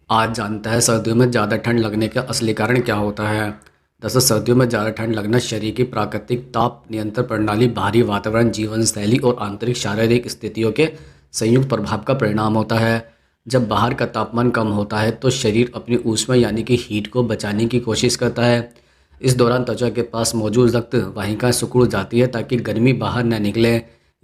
आज जानता है सर्दियों में ज़्यादा ठंड लगने का असली कारण क्या होता है। दरअसल सर्दियों में ज़्यादा ठंड लगना शरीर की प्राकृतिक ताप नियंत्रण प्रणाली, बाहरी वातावरण, जीवन शैली और आंतरिक शारीरिक स्थितियों के संयुक्त प्रभाव का परिणाम होता है। जब बाहर का तापमान कम होता है तो शरीर अपनी ऊष्मा यानी कि हीट को बचाने की कोशिश करता है। इस दौरान त्वचा के पास मौजूद रक्त वाहिकाएं सिकुड़ जाती है ताकि गर्मी बाहर न निकले।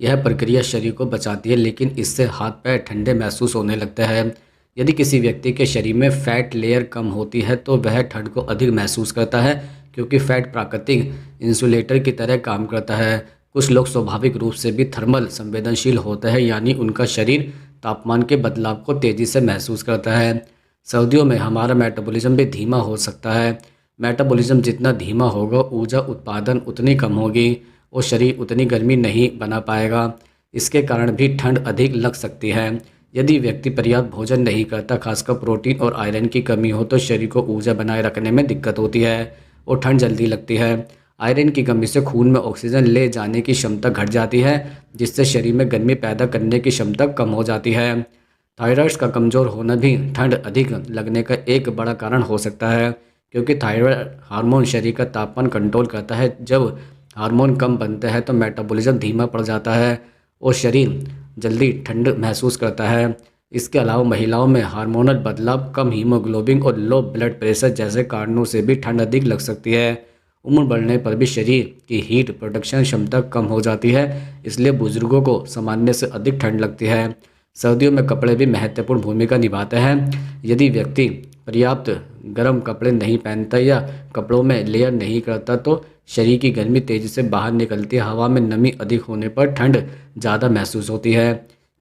यह प्रक्रिया शरीर को बचाती है, लेकिन इससे हाथ पैर ठंडे महसूस होने लगते हैं। यदि किसी व्यक्ति के शरीर में फैट लेयर कम होती है तो वह ठंड को अधिक महसूस करता है, क्योंकि फैट प्राकृतिक इंसुलेटर की तरह काम करता है। कुछ लोग स्वाभाविक रूप से भी थर्मल संवेदनशील होते हैं, यानी उनका शरीर तापमान के बदलाव को तेज़ी से महसूस करता है। सर्दियों में हमारा मेटाबॉलिज्म भी धीमा हो सकता है। मेटाबॉलिज्म जितना धीमा होगा, ऊर्जा उत्पादन उतनी कम होगी और शरीर उतनी गर्मी नहीं बना पाएगा। इसके कारण भी ठंड अधिक लग सकती है। यदि व्यक्ति पर्याप्त भोजन नहीं करता, खासकर प्रोटीन और आयरन की कमी हो, तो शरीर को ऊर्जा बनाए रखने में दिक्कत होती है और ठंड जल्दी लगती है। आयरन की कमी से खून में ऑक्सीजन ले जाने की क्षमता घट जाती है, जिससे शरीर में गर्मी पैदा करने की क्षमता कम हो जाती है। थायराइड का कमज़ोर होना भी ठंड अधिक लगने का एक बड़ा कारण हो सकता है, क्योंकि थायराइड हार्मोन शरीर का तापमान कंट्रोल करता है। जब हार्मोन कम बनते हैं तो मेटाबॉलिज्म धीमा पड़ जाता है और शरीर जल्दी ठंड महसूस करता है। इसके अलावा महिलाओं में हार्मोनल बदलाव, कम हीमोग्लोबिन और लो ब्लड प्रेशर जैसे कारणों से भी ठंड अधिक लग सकती है। उम्र बढ़ने पर भी शरीर की हीट प्रोडक्शन क्षमता कम हो जाती है, इसलिए बुजुर्गों को सामान्य से अधिक ठंड लगती है। सर्दियों में कपड़े भी महत्वपूर्ण भूमिका निभाते हैं। यदि व्यक्ति पर्याप्त गर्म कपड़े नहीं पहनता या कपड़ों में लेयर नहीं करता तो शरीर की गर्मी तेज़ी से बाहर निकलती है। हवा में नमी अधिक होने पर ठंड ज़्यादा महसूस होती है,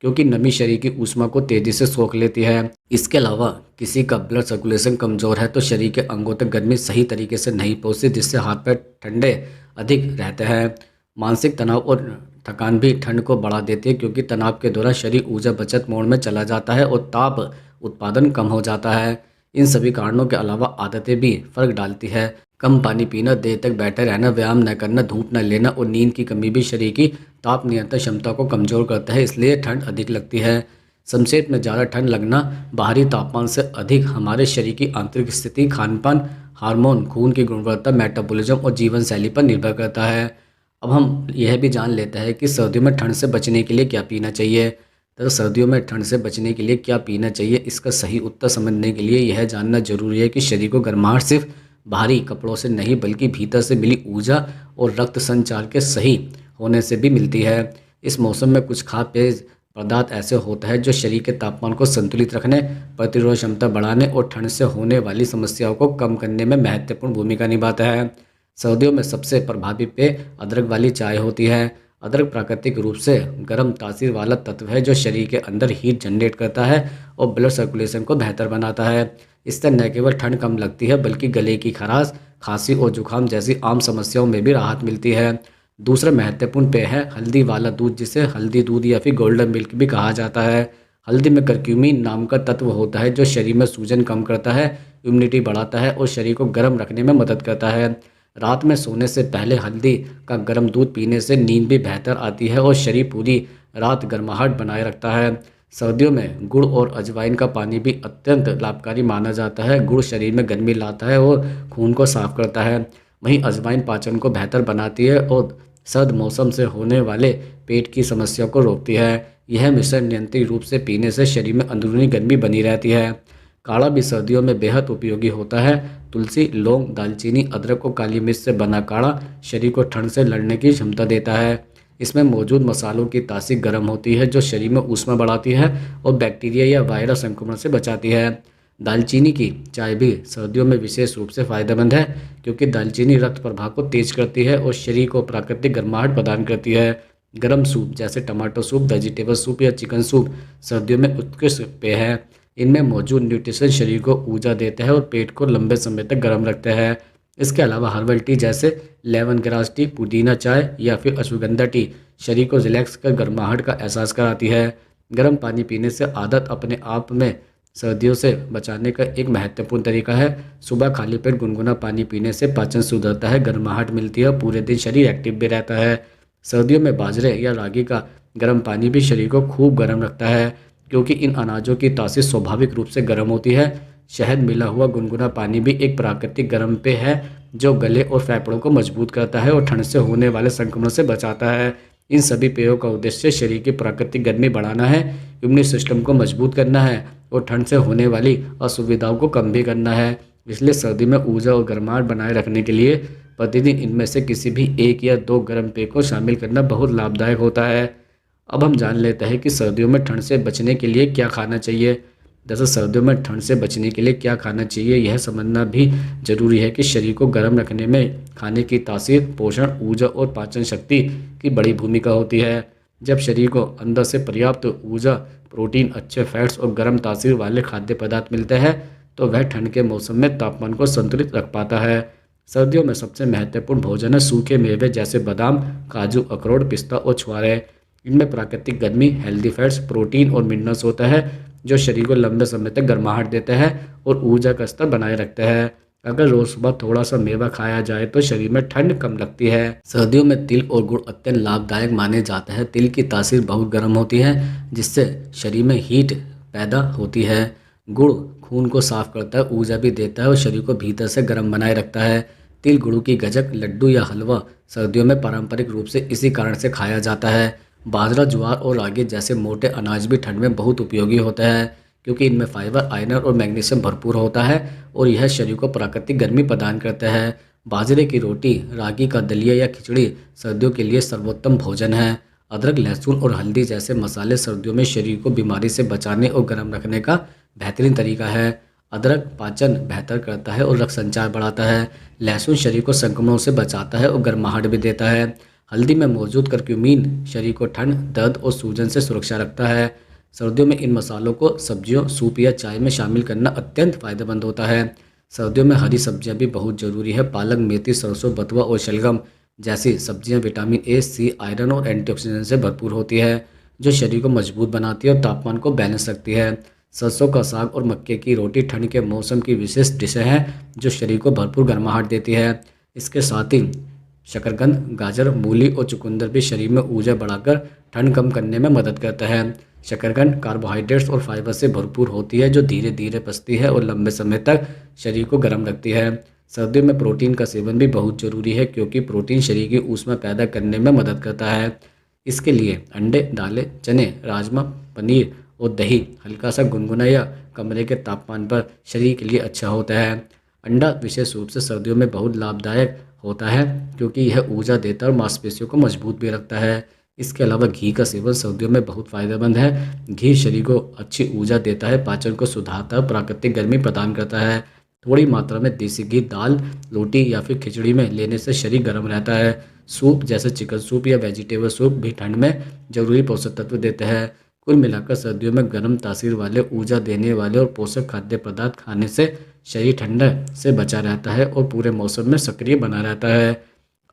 क्योंकि नमी शरीर की ऊष्मा को तेज़ी से सोख लेती है। इसके अलावा किसी का ब्लड सर्कुलेशन कमज़ोर है तो शरीर के अंगों तक गर्मी सही तरीके से नहीं पहुँचती, जिससे हाथ पैर ठंडे अधिक रहते हैं। मानसिक तनाव और थकान भी ठंड को बढ़ा देती है, क्योंकि तनाव के दौरान शरीर ऊर्जा बचत मोड में चला जाता है और ताप उत्पादन कम हो जाता है। इन सभी कारणों के अलावा आदतें भी फर्क डालती है। कम पानी पीना, देर तक बैठे रहना, व्यायाम न करना, धूप न लेना और नींद की कमी भी शरीर की ताप नियंत्रण क्षमता को कमज़ोर करता है, इसलिए ठंड अधिक लगती है। संक्षेप में, ज़्यादा ठंड लगना बाहरी तापमान से अधिक हमारे शरीर की आंतरिक स्थिति, खान पान, हार्मोन, खून की गुणवत्ता, मेटाबॉलिज्म और जीवन शैली पर निर्भर करता है। अब हम यह भी जान लेते हैं कि सर्दियों में ठंड से बचने के लिए क्या पीना चाहिए। तो सर्दियों में ठंड से बचने के लिए क्या पीना चाहिए, इसका सही उत्तर समझने के लिए यह जानना जरूरी है कि शरीर को गर्माहट सिर्फ बाहरी कपड़ों से नहीं, बल्कि भीतर से मिली ऊर्जा और रक्त संचार के सही होने से भी मिलती है। इस मौसम में कुछ खाद्य पेय पदार्थ ऐसे होते हैं जो शरीर के तापमान को संतुलित रखने, प्रतिरोध क्षमता बढ़ाने और ठंड से होने वाली समस्याओं को कम करने में महत्वपूर्ण भूमिका निभाता है। सर्दियों में सबसे प्रभावी पेय अदरक वाली चाय होती है। अदरक प्राकृतिक रूप से गर्म तासीर वाला तत्व है जो शरीर के अंदर हीट जनरेट करता है और ब्लड सर्कुलेशन को बेहतर बनाता है। इससे न केवल ठंड कम लगती है, बल्कि गले की खराश, खांसी और जुकाम जैसी आम समस्याओं में भी राहत मिलती है। दूसरा महत्वपूर्ण पेय है हल्दी वाला दूध, जिसे हल्दी दूध या फिर गोल्डन मिल्क भी कहा जाता है। हल्दी में करक्यूमिन नाम का तत्व होता है जो शरीर में सूजन कम करता है, इम्यूनिटी बढ़ाता है और शरीर को गर्म रखने में मदद करता है। रात में सोने से पहले हल्दी का गर्म दूध पीने से नींद भी बेहतर आती है और शरीर पूरी रात गर्माहट बनाए रखता है। सर्दियों में गुड़ और अजवाइन का पानी भी अत्यंत लाभकारी माना जाता है। गुड़ शरीर में गर्मी लाता है और खून को साफ करता है। वहीं अजवाइन पाचन को बेहतर बनाती है और सर्द मौसम से होने वाले पेट की समस्या को रोकती है। यह मिश्रण नियंत्रित रूप से पीने से शरीर में अंदरूनी गर्मी बनी रहती है। काढ़ा भी सर्दियों में बेहद उपयोगी होता है। तुलसी, लौंग, दालचीनी, अदरक और काली मिर्च से बना काढ़ा शरीर को ठंड से लड़ने की क्षमता देता है। इसमें मौजूद मसालों की तासीर गर्म होती है, जो शरीर में ऊष्मा बढ़ाती है और बैक्टीरिया या वायरस संक्रमण से बचाती है। दालचीनी की चाय भी सर्दियों में विशेष रूप से फायदेमंद है, क्योंकि दालचीनी रक्त प्रवाह को तेज करती है और शरीर को प्राकृतिक गर्माहट प्रदान करती है। गर्म सूप जैसे टमाटो सूप, वेजिटेबल सूप या चिकन सूप सर्दियों में उत्कृष्ट पेय है। इनमें मौजूद न्यूट्रिशन शरीर को ऊर्जा देता है और पेट को लंबे समय तक गर्म रखता है। इसके अलावा हर्बल टी जैसे लेमन ग्रास टी, पुदीना चाय या फिर अश्वगंधा टी शरीर को रिलैक्स कर गर्माहट का एहसास कराती है। गर्म पानी पीने से आदत अपने आप में सर्दियों से बचाने का एक महत्वपूर्ण तरीका है। सुबह खाली पेट गुनगुना पानी पीने से पाचन सुधरता है, गर्माहट मिलती है और पूरे दिन शरीर एक्टिव भी रहता है। सर्दियों में बाजरे या रागी का गर्म पानी भी शरीर को खूब गर्म रखता है, क्योंकि इन अनाजों की तासीर स्वाभाविक रूप से गर्म होती है, शहद मिला हुआ गुनगुना पानी भी एक प्राकृतिक गर्म पेय है जो गले और फेफड़ों को मजबूत करता है और ठंड से होने वाले संक्रमण से बचाता है। इन सभी पेयों का उद्देश्य शरीर की प्राकृतिक गर्मी बढ़ाना है, इम्यून सिस्टम को मजबूत करना है और ठंड से होने वाली असुविधाओं को कम भी करना है। इसलिए सर्दी में ऊर्जा और गर्माहट बनाए रखने के लिए प्रतिदिन इनमें से किसी भी एक या दो गर्म पेय को शामिल करना बहुत लाभदायक होता है। अब हम जान लेते हैं कि सर्दियों में ठंड से बचने के लिए क्या खाना चाहिए। दरअसल सर्दियों में ठंड से बचने के लिए क्या खाना चाहिए यह समझना भी जरूरी है कि शरीर को गर्म रखने में खाने की तासीर, पोषण, ऊर्जा और पाचन शक्ति की बड़ी भूमिका होती है। जब शरीर को अंदर से पर्याप्त ऊर्जा, प्रोटीन, अच्छे फैट्स और गर्म तासीर वाले खाद्य पदार्थ मिलते हैं तो वह ठंड के मौसम में तापमान को संतुलित रख पाता है। सर्दियों में सबसे महत्वपूर्ण भोजन है सूखे मेवे जैसे बादाम, काजू, अखरोट, पिस्ता और छुआरे। इनमें प्राकृतिक गर्मी, हेल्दी फैट्स, प्रोटीन और मिनरल्स होता है जो शरीर को लंबे समय तक गर्माहट देते हैं और ऊर्जा का स्तर बनाए रखते हैं। अगर रोज सुबह थोड़ा सा मेवा खाया जाए तो शरीर में ठंड कम लगती है। सर्दियों में तिल और गुड़ अत्यंत लाभदायक माने जाते हैं। तिल की तासीर बहुत गर्म होती है जिससे शरीर में हीट पैदा होती है। गुड़ खून को साफ करता है, ऊर्जा भी देता है और शरीर को भीतर से गर्म बनाए रखता है। तिल गुड़ की गजक, लड्डू या हलवा सर्दियों में पारंपरिक रूप से इसी कारण से खाया जाता है। बाजरा, ज्वार और रागी जैसे मोटे अनाज भी ठंड में बहुत उपयोगी होते हैं क्योंकि इनमें फाइबर, आयरन और मैग्नीशियम भरपूर होता है और यह शरीर को प्राकृतिक गर्मी प्रदान करता है। बाजरे की रोटी, रागी का दलिया या खिचड़ी सर्दियों के लिए सर्वोत्तम भोजन है। अदरक, लहसुन और हल्दी जैसे मसाले सर्दियों में शरीर को बीमारी से बचाने और गर्म रखने का बेहतरीन तरीका है। अदरक पाचन बेहतर करता है और रक्त संचार बढ़ाता है। लहसुन शरीर को संक्रमणों से बचाता है और गर्माहट भी देता है। हल्दी में मौजूद करक्यूमिन शरीर को ठंड, दर्द और सूजन से सुरक्षा रखता है। सर्दियों में इन मसालों को सब्जियों, सूप या चाय में शामिल करना अत्यंत फायदेमंद होता है। सर्दियों में हरी सब्जियां भी बहुत जरूरी है। पालक, मेथी, सरसों, बथुआ और शलगम जैसी सब्जियां विटामिन ए, सी, आयरन और एंटीऑक्सीडेंट से भरपूर होती है जो शरीर को मजबूत बनाती है और तापमान को बैलेंस रखती है। सरसों का साग और मक्के की रोटी ठंड के मौसम की विशेष डिशें हैं जो शरीर को भरपूर गर्माहट देती है। इसके साथ ही शकरकंद, गाजर, मूली और चुकंदर भी शरीर में ऊर्जा बढ़ाकर ठंड कम करने में मदद करता है। शकरकंद कार्बोहाइड्रेट्स और फाइबर से भरपूर होती है जो धीरे धीरे पचती है और लंबे समय तक शरीर को गर्म रखती है। सर्दियों में प्रोटीन का सेवन भी बहुत जरूरी है क्योंकि प्रोटीन शरीर की ऊष्मा पैदा करने में मदद करता है। इसके लिए अंडे, दालें, चने, राजमा, पनीर और दही हल्का सा गुनगुना या कमरे के तापमान पर शरीर के लिए अच्छा होता है। अंडा विशेष रूप से सर्दियों में बहुत लाभदायक होता है क्योंकि यह ऊर्जा देता है और मांसपेशियों को मजबूत भी रखता है। इसके अलावा घी का सेवन सर्दियों में बहुत फायदेमंद है। घी शरीर को अच्छी ऊर्जा देता है, पाचन को सुधारता है, प्राकृतिक गर्मी प्रदान करता है। थोड़ी मात्रा में देसी घी दाल, रोटी या फिर खिचड़ी में लेने से शरीर गर्म रहता है। सूप जैसे चिकन सूप या वेजिटेबल सूप भी ठंड में जरूरी पोषक तत्व देते हैं। कुल मिलाकर सर्दियों में गर्म तासीर वाले, ऊर्जा देने वाले और पोषक खाद्य पदार्थ खाने से शरीर ठंडा से बचा रहता है और पूरे मौसम में सक्रिय बना रहता है।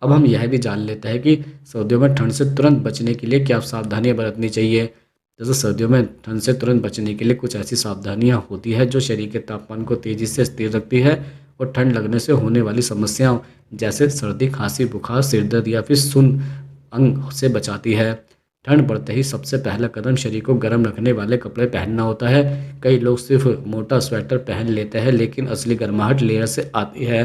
अब हम यह भी जान लेते हैं कि सर्दियों में ठंड से तुरंत बचने के लिए क्या सावधानियां बरतनी चाहिए। जैसे सर्दियों में ठंड से तुरंत बचने के लिए कुछ ऐसी सावधानियां होती है जो शरीर के तापमान को तेजी से स्थिर रखती है और ठंड लगने से होने वाली समस्याओं जैसे सर्दी, खांसी, बुखार, सिरदर्द या फिर सुन्न अंग से बचाती है। ठंड बढ़ते ही सबसे पहला कदम शरीर को गर्म रखने वाले कपड़े पहनना होता है। कई लोग सिर्फ मोटा स्वेटर पहन लेते हैं लेकिन असली गर्माहट लेयर से आती है।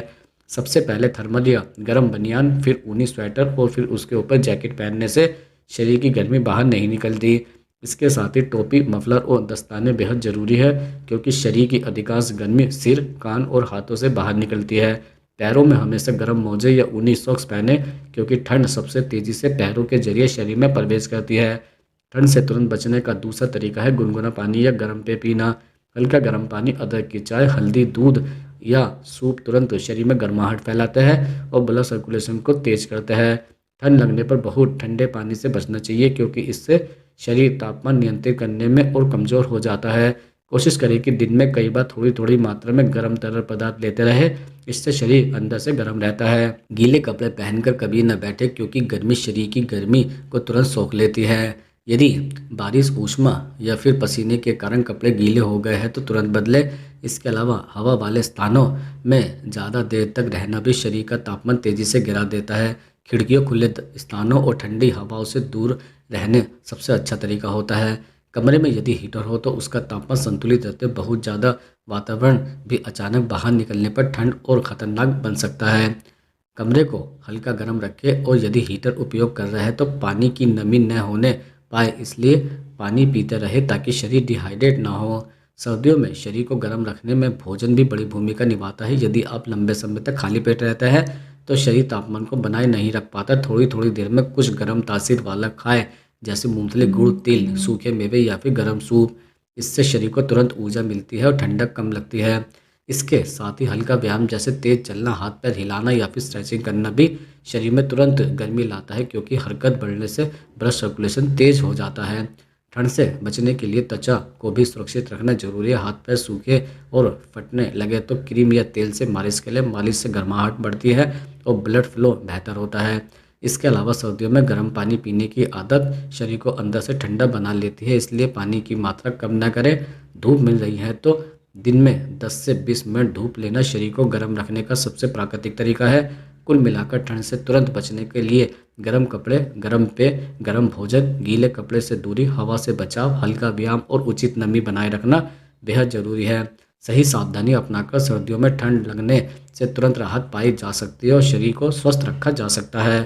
सबसे पहले थर्मल या गर्म बनियान, फिर ऊनी स्वेटर और फिर उसके ऊपर जैकेट पहनने से शरीर की गर्मी बाहर नहीं निकलती। इसके साथ ही टोपी, मफलर और दस्ताने बेहद ज़रूरी है क्योंकि शरीर की अधिकांश गर्मी सिर, कान और हाथों से बाहर निकलती है। पैरों में हमेशा गर्म मोजे या ऊनी सॉक्स पहने क्योंकि ठंड सबसे तेज़ी से पैरों के जरिए शरीर में प्रवेश करती है। ठंड से तुरंत बचने का दूसरा तरीका है गुनगुना पानी या गर्म पेय पीना। हल्का गर्म पानी, अदरक की चाय, हल्दी, दूध या सूप तुरंत शरीर में गर्माहट फैलाते हैं और ब्लड सर्कुलेशन को तेज करते हैं। ठंड लगने पर बहुत ठंडे पानी से बचना चाहिए क्योंकि इससे शरीर तापमान नियंत्रित करने में और कमज़ोर हो जाता है। कोशिश करें कि दिन में कई बार थोड़ी थोड़ी मात्रा में गर्म तरल पदार्थ लेते रहे, इससे शरीर अंदर से गर्म रहता है। गीले कपड़े पहनकर कभी न बैठे क्योंकि गर्मी शरीर की गर्मी को तुरंत सोख लेती है। यदि बारिश, ऊष्मा या फिर पसीने के कारण कपड़े गीले हो गए हैं तो तुरंत बदलें। इसके अलावा हवा वाले स्थानों में ज़्यादा देर तक रहना भी शरीर का तापमान तेज़ी से गिरा देता है। खिड़कियों, खुले स्थानों और ठंडी हवाओं से दूर रहने सबसे अच्छा तरीका होता है। कमरे में यदि हीटर हो तो उसका तापमान संतुलित रहते बहुत ज़्यादा वातावरण भी अचानक बाहर निकलने पर ठंड और ख़तरनाक बन सकता है। कमरे को हल्का गर्म रखें और यदि हीटर उपयोग कर रहे हैं तो पानी की नमी न होने पाए, इसलिए पानी पीते रहे ताकि शरीर डिहाइड्रेट ना हो। सर्दियों में शरीर को गर्म रखने में भोजन भी बड़ी भूमिका निभाता है। यदि आप लंबे समय तक खाली पेट रहते हैं तो शरीर तापमान को बनाए नहीं रख पाता। थोड़ी थोड़ी देर में कुछ गर्म तासीर वाला खाएं, जैसे मूंगफली, गुड़, तिल, सूखे मेवे या फिर गर्म सूप। इससे शरीर को तुरंत ऊर्जा मिलती है और ठंडक कम लगती है। इसके साथ ही हल्का व्यायाम जैसे तेज चलना, हाथ पैर हिलाना या फिर स्ट्रेचिंग करना भी शरीर में तुरंत गर्मी लाता है, क्योंकि हरकत बढ़ने से ब्लड सर्कुलेशन तेज हो जाता है। ठंड से बचने के लिए त्वचा को भी सुरक्षित रखना जरूरी है। हाथ पैर सूखे और फटने लगे तो क्रीम या तेल से मालिश के लिए मालिश से गर्माहट बढ़ती है और ब्लड फ्लो बेहतर होता है। इसके अलावा सर्दियों में गर्म पानी पीने की आदत शरीर को अंदर से ठंडा बना लेती है, इसलिए पानी की मात्रा कम ना करें। धूप मिल रही है तो दिन में 10 से 20 मिनट धूप लेना शरीर को गर्म रखने का सबसे प्राकृतिक तरीका है। कुल मिलाकर ठंड से तुरंत बचने के लिए गर्म कपड़े, गर्म पेय, गर्म भोजन, गीले कपड़े से दूरी, हवा से बचाव, हल्का व्यायाम और उचित नमी बनाए रखना बेहद जरूरी है। सही सावधानी अपनाकर सर्दियों में ठंड लगने से तुरंत राहत पाई जा सकती है और शरीर को स्वस्थ रखा जा सकता है।